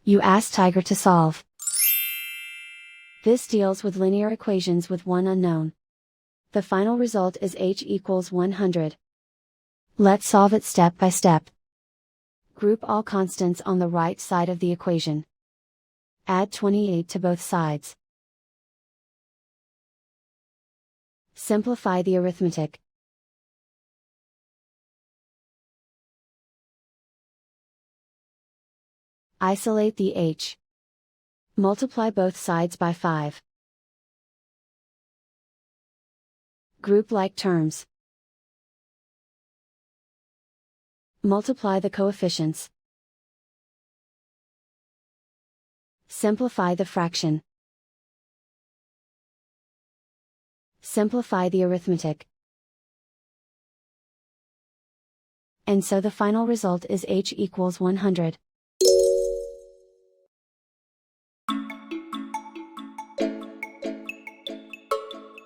You ask Tiger to solve. This deals with linear equations with one unknown. The final result is h equals 100. Let's solve it step by step. Group all constants on the right side of the equation. Add 28 to both sides. Simplify the arithmetic. Isolate the h. Multiply both sides by 5. Group like terms. Multiply the coefficients. Simplify the fraction. Simplify the arithmetic. And so the final result is h equals 100.